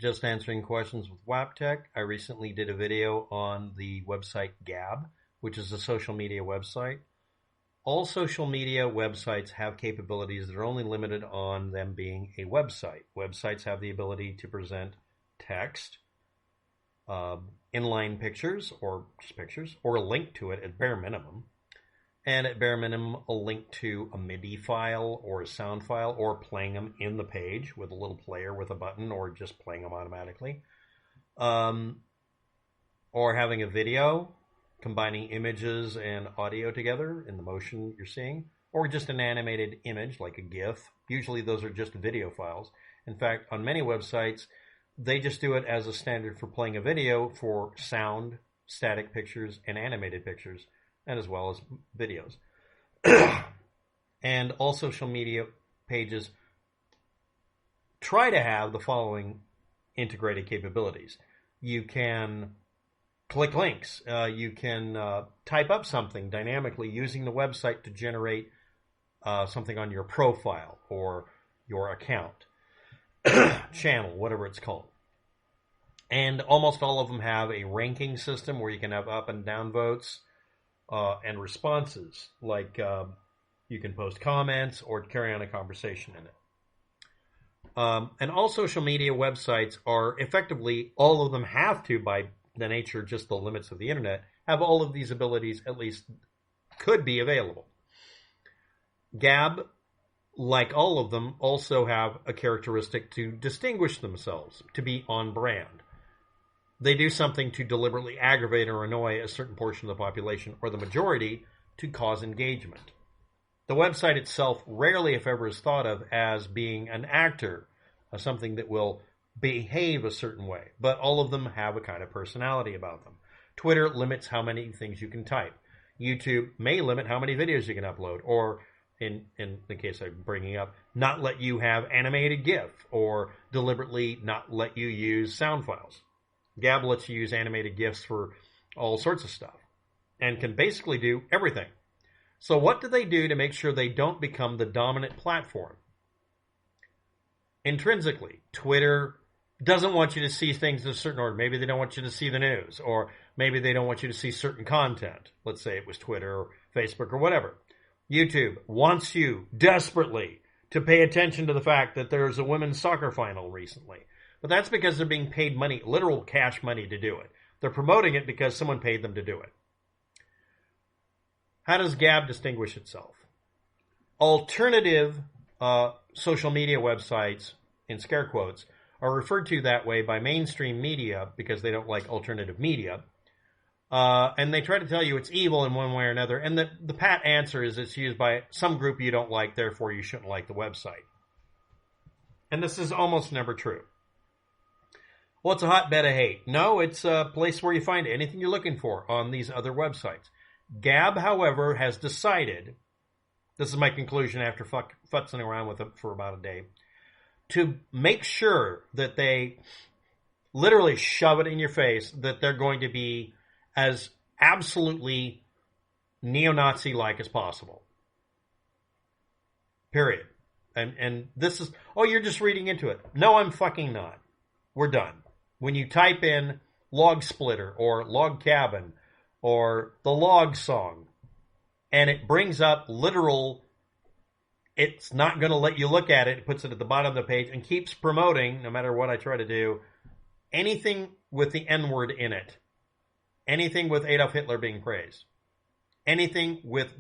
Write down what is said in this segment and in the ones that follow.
just answering questions with WAPTech. I recently did a video on the website Gab, which is a social media website. All social media websites have capabilities that are only limited on them being a website. Websites have the ability to present text, inline pictures, or just pictures, or a link to it at bare minimum. And at bare minimum, a link to a MIDI file or a sound file, or playing them in the page with a little player with a button, or just playing them automatically. Or having a video, combining images and audio together in the motion you're seeing, or just an animated image like a GIF. Usually those are just video files. In fact, on many websites, they just do it as a standard for playing a video for sound, static pictures, and animated pictures, and as well as videos. And all social media pages try to have the following integrated capabilities. You can click links. You can type up something dynamically using the website to generate something on your profile or your account, channel, whatever it's called. And almost all of them have a ranking system where you can have up and down votes and responses. Like you can post comments or carry on a conversation in it. And all social media websites are effectively, all of them have to, by the nature, just the limits of the internet, have all of these abilities, at least could be available. Gab, like all of them, also have a characteristic to distinguish themselves, to be on brand. They do something to deliberately aggravate or annoy a certain portion of the population, or the majority, to cause engagement. The website itself rarely, if ever, is thought of as being an actor, something that will behave a certain way, but all of them have a kind of personality about them. Twitter limits how many things you can type. YouTube may limit how many videos you can upload, or in the case I'm bringing up, not let you have animated GIF, or deliberately not let you use sound files. Gab lets you use animated GIFs for all sorts of stuff, and can basically do everything. So what do they do to make sure they don't become the dominant platform? Intrinsically, Twitter doesn't want you to see things in a certain order. Maybe they don't want you to see the news, or maybe they don't want you to see certain content. Let's say it was Twitter or Facebook or whatever. YouTube wants you desperately to pay attention to the fact that there's a women's soccer final recently. But that's because they're being paid money, literal cash money, to do it. They're promoting it because someone paid them to do it. How does Gab distinguish itself? Alternative social media websites, in scare quotes, are referred to that way by mainstream media because they don't like alternative media. And they try to tell you it's evil in one way or another. And the pat answer is it's used by some group you don't like, therefore you shouldn't like the website. And this is almost never true. Well, it's a hotbed of hate. No, it's a place where you find anything you're looking for on these other websites. Gab, however, has decided, this is my conclusion after futzing around with it for about a day, to make sure that they literally shove it in your face that they're going to be as absolutely neo-Nazi-like as possible. Period. And this is, oh, you're just reading into it. No, I'm fucking not. We're done. When you type in log splitter or log cabin or the log song, and it brings up literal, it's not going to let you look at it. It puts it at the bottom of the page and keeps promoting, no matter what I try to do, anything with the N-word in it. Anything with Adolf Hitler being praised. Anything with,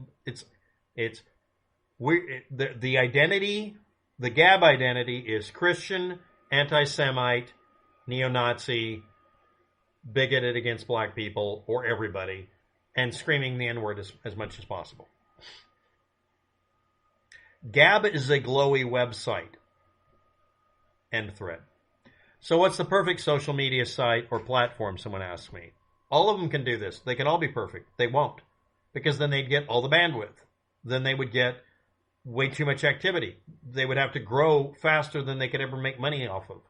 the identity, the Gab identity is Christian, anti-Semite, neo-Nazi, bigoted against black people or everybody, and screaming the N-word as much as possible. Gab is a glowy website. End thread. So what's the perfect social media site or platform, someone asks me. All of them can do this. They can all be perfect. They won't. Because then they'd get all the bandwidth. Then they would get way too much activity. They would have to grow faster than they could ever make money off of.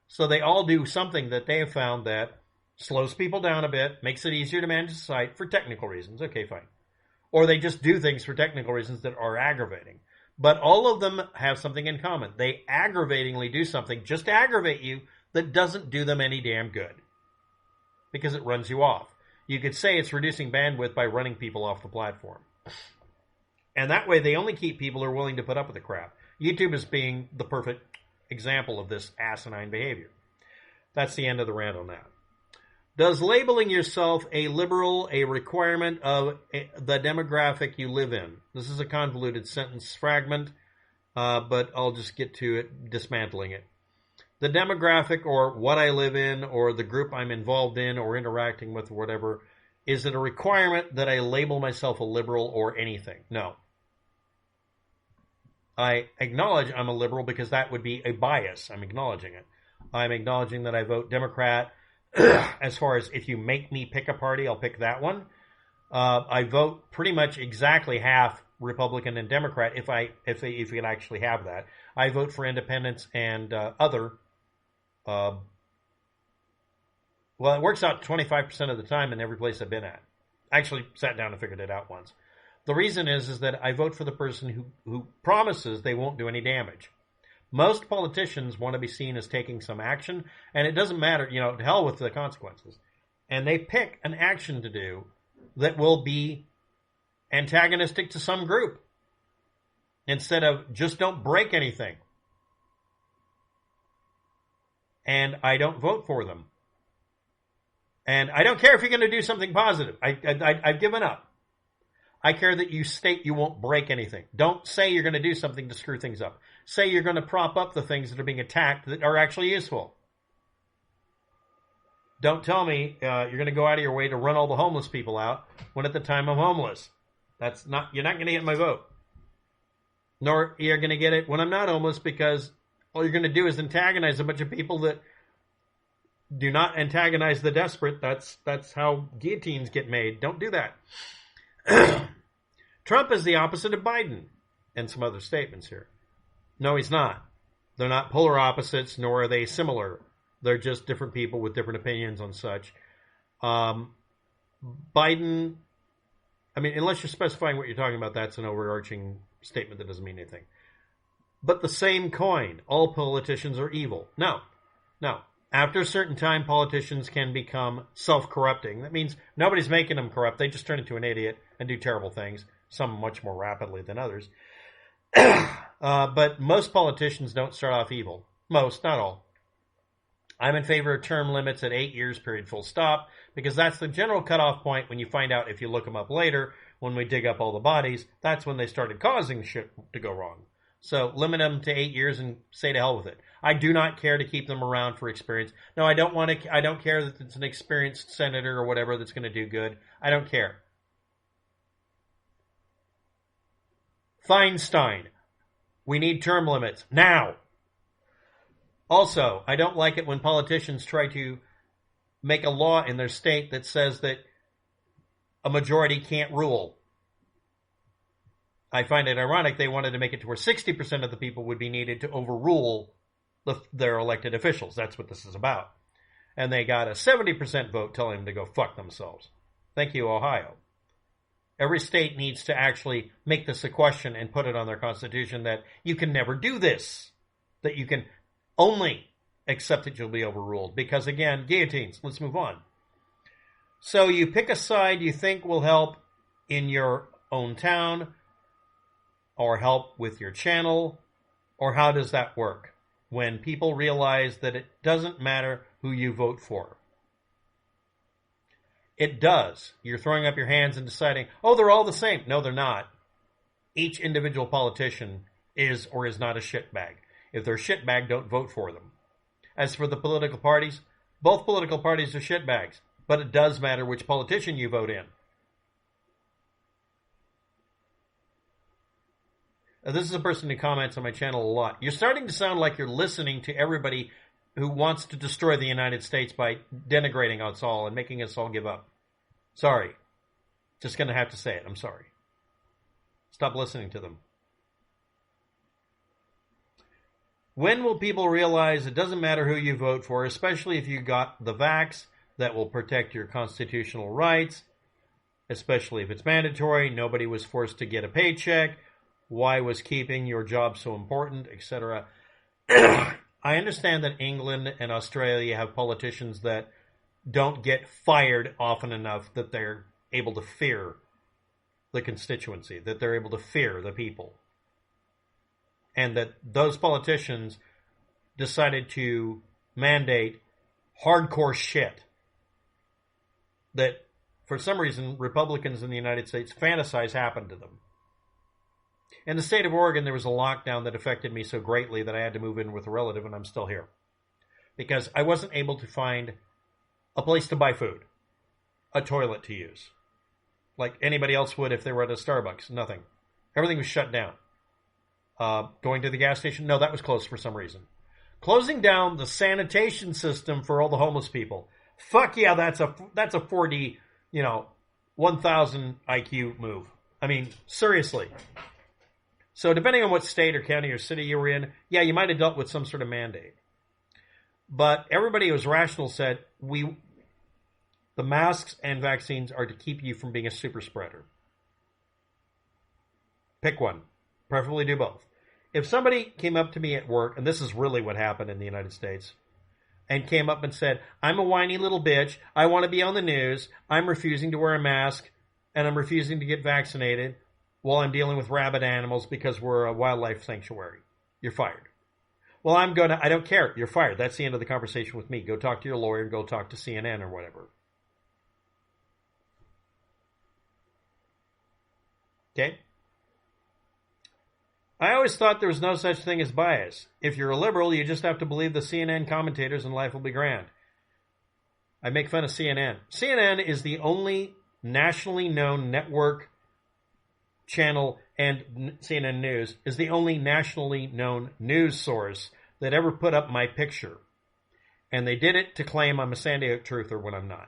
So they all do something that they have found that slows people down a bit, makes it easier to manage the site for technical reasons. Okay, fine. Or they just do things for technical reasons that are aggravating. But all of them have something in common. They aggravatingly do something just to aggravate you that doesn't do them any damn good because it runs you off. You could say it's reducing bandwidth by running people off the platform. And that way they only keep people who are willing to put up with the crap. YouTube is being the perfect example of this asinine behavior. That's the end of the rant on that. Does labeling yourself a liberal a requirement of the demographic you live in? This is a convoluted sentence fragment, but I'll just get to it, dismantling it. The demographic, or what I live in, or the group I'm involved in or interacting with, or whatever, is it a requirement that I label myself a liberal or anything? No. I acknowledge I'm a liberal because that would be a bias. I'm acknowledging it. I'm acknowledging that I vote Democrat. As far as if you make me pick a party, I'll pick that one. I vote pretty much exactly half Republican and Democrat if you can actually have that. I vote for independents and other. Well, it works out 25% of the time in every place I've been at. I actually sat down and figured it out once. The reason is that I vote for the person who promises they won't do any damage. Most politicians want to be seen as taking some action, and it doesn't matter, to hell with the consequences. And they pick an action to do that will be antagonistic to some group instead of just don't break anything. And I don't vote for them. And I don't care if you're going to do something positive. I've given up. I care that you state you won't break anything. Don't say you're going to do something to screw things up. Say you're going to prop up the things that are being attacked that are actually useful. Don't tell me you're going to go out of your way to run all the homeless people out when at the time I'm homeless. You're not going to get my vote. Nor you're going to get it when I'm not homeless, because all you're going to do is antagonize a bunch of people that do not antagonize the desperate. That's how guillotines get made. Don't do that. Trump is the opposite of Biden, and some other statements here. No, he's not. They're not polar opposites, nor are they similar. They're just different people with different opinions on such. Biden, unless you're specifying what you're talking about, that's an overarching statement that doesn't mean anything. But the same coin, all politicians are evil. No. After a certain time, politicians can become self-corrupting. That means nobody's making them corrupt. They just turn into an idiot and do terrible things, some much more rapidly than others. But most politicians don't start off evil. Most, not all. I'm in favor of term limits at 8 years, period, full stop, because that's the general cutoff point when you find out, if you look them up later, when we dig up all the bodies, that's when they started causing shit to go wrong. So limit them to 8 years and say to hell with it. I do not care to keep them around for experience. No, I don't care that it's an experienced senator or whatever that's going to do good. I don't care. Feinstein. We need term limits. Now. Also, I don't like it when politicians try to make a law in their state that says that a majority can't rule. I find it ironic they wanted to make it to where 60% of the people would be needed to overrule their elected officials. That's what this is about. And they got a 70% vote telling them to go fuck themselves. Thank you, Ohio. Every state needs to actually make this a question and put it on their constitution that you can never do this. That you can only accept that you'll be overruled. Because again, guillotines. Let's move on. So you pick a side you think will help in your own town, or help with your channel, or how does that work? When people realize that it doesn't matter who you vote for. It does. You're throwing up your hands and deciding, oh, they're all the same. No, they're not. Each individual politician is or is not a shitbag. If they're a shitbag, don't vote for them. As for the political parties, both political parties are shitbags. But it does matter which politician you vote in. This is a person who comments on my channel a lot. You're starting to sound like you're listening to everybody who wants to destroy the United States by denigrating us all and making us all give up. Sorry. Just going to have to say it. I'm sorry. Stop listening to them. When will people realize it doesn't matter who you vote for, especially if you got the vax that will protect your constitutional rights, especially if it's mandatory, nobody was forced to get a paycheck, why was keeping your job so important, etc. I understand that England and Australia have politicians that don't get fired often enough that they're able to fear the constituency, that they're able to fear the people. And that those politicians decided to mandate hardcore shit that, for some reason, Republicans in the United States fantasize happened to them. In the state of Oregon, there was a lockdown that affected me so greatly that I had to move in with a relative, and I'm still here. Because I wasn't able to find a place to buy food, a toilet to use, like anybody else would if they were at a Starbucks. Nothing. Everything was shut down. Going to the gas station? No, that was closed for some reason. Closing down the sanitation system for all the homeless people. Fuck yeah, that's a 4D, 1,000 IQ move. I mean, seriously. So depending on what state or county or city you were in, yeah, you might have dealt with some sort of mandate. But everybody who was rational said, the masks and vaccines are to keep you from being a super spreader. Pick one. Preferably do both. If somebody came up to me at work, and this is really what happened in the United States, and came up and said, I'm a whiny little bitch, I want to be on the news, I'm refusing to wear a mask, and I'm refusing to get vaccinated while I'm dealing with rabid animals because we're a wildlife sanctuary. You're fired. Well, I don't care. You're fired. That's the end of the conversation with me. Go talk to your lawyer and go talk to CNN or whatever. Okay? I always thought there was no such thing as bias. If you're a liberal, you just have to believe the CNN commentators and life will be grand. I make fun of CNN. CNN is the only nationally known network channel, and CNN News is the only nationally known news source that ever put up my picture. And they did it to claim I'm a San Diego truther when I'm not.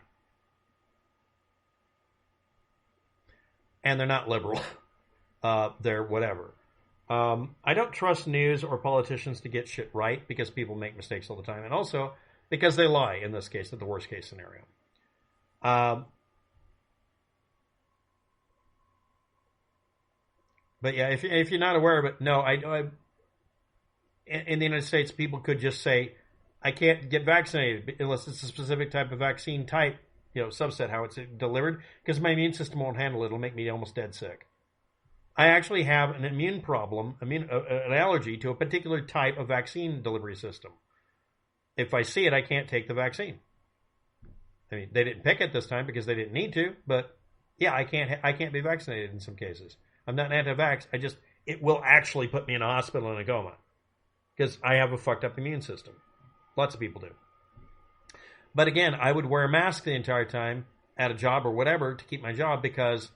And they're not liberal. They're whatever. I don't trust news or politicians to get shit right because people make mistakes all the time. And also because they lie, in this case, at the worst case scenario. But yeah, if you're not aware of it, no, in the United States, people could just say, I can't get vaccinated unless it's a specific type of vaccine type, subset, how it's delivered, because my immune system won't handle it. It'll make me almost dead sick. I actually have an immune problem, an allergy to a particular type of vaccine delivery system. If I see it, I can't take the vaccine. I mean, they didn't pick it this time because they didn't need to, but yeah, I can't be vaccinated in some cases. I'm not anti-vax. It will actually put me in a hospital in a coma because I have a fucked up immune system. Lots of people do. But again, I would wear a mask the entire time at a job or whatever to keep my job because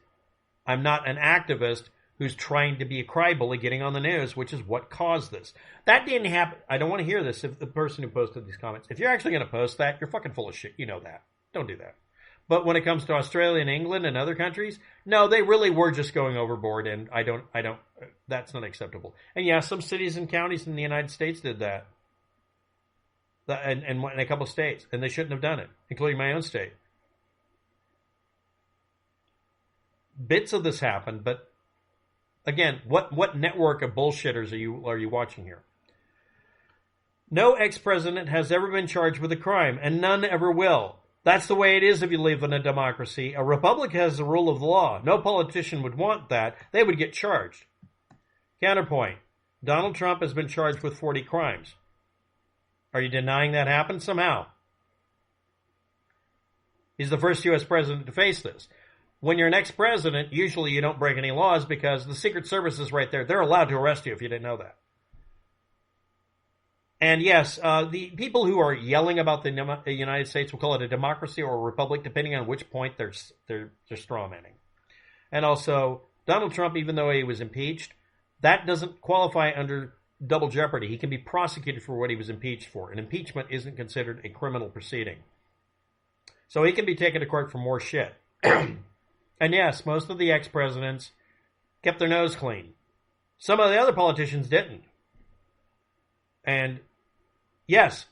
I'm not an activist who's trying to be a crybaby getting on the news, which is what caused this. That didn't happen. I don't want to hear this if the person who posted these comments. If you're actually going to post that, you're fucking full of shit. You know that. Don't do that. But when it comes to Australia and England and other countries, no, they really were just going overboard, and I don't, that's not acceptable. And yeah, some cities and counties in the United States did that. And in a couple of states, and they shouldn't have done it, including my own state. Bits of this happened, but again, what network of bullshitters are you watching here? No ex-president has ever been charged with a crime, and none ever will. That's the way it is if you live in a democracy. A republic has the rule of the law. No politician would want that. They would get charged. Counterpoint. Donald Trump has been charged with 40 crimes. Are you denying that happened somehow? He's the first U.S. president to face this. When you're an ex-president, usually you don't break any laws because the Secret Service is right there. They're allowed to arrest you if you didn't know that. And yes, the people who are yelling about the United States will call it a democracy or a republic, depending on which point they're strawmanning. And also, Donald Trump, even though he was impeached, that doesn't qualify under double jeopardy. He can be prosecuted for what he was impeached for. And impeachment isn't considered a criminal proceeding. So he can be taken to court for more shit. And yes, most of the ex-presidents kept their nose clean. Some of the other politicians didn't. And yes,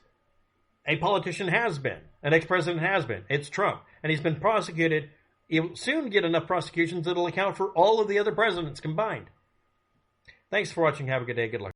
a politician has been. An ex-president has been. It's Trump. And he's been prosecuted. He'll soon get enough prosecutions that will account for all of the other presidents combined. Thanks for watching. Have a good day. Good luck.